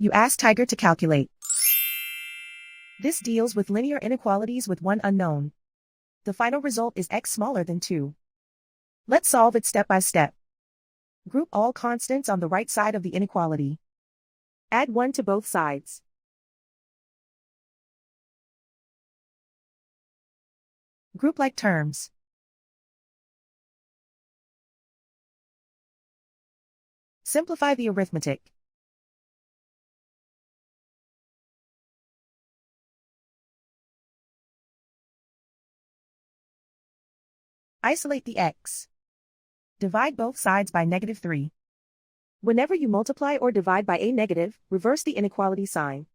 You ask Tiger to calculate. This deals with linear inequalities with one unknown. The final result is x smaller than 2. Let's solve it step by step. Group all constants on the right side of the inequality. Add 1 to both sides. Group like terms. Simplify the arithmetic. Isolate the x. Divide both sides by -3. Whenever you multiply or divide by a negative, reverse the inequality sign.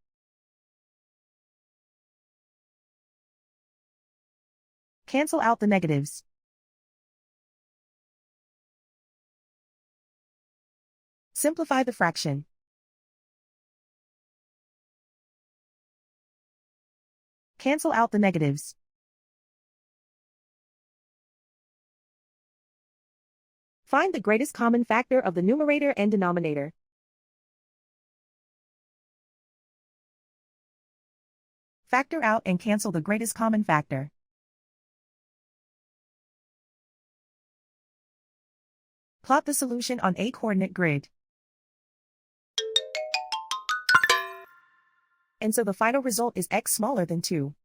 Cancel out the negatives. Simplify the fraction. Cancel out the negatives. Find the greatest common factor of the numerator and denominator. Factor out and cancel the greatest common factor. Plot the solution on a coordinate grid. And so the final result is x smaller than 2.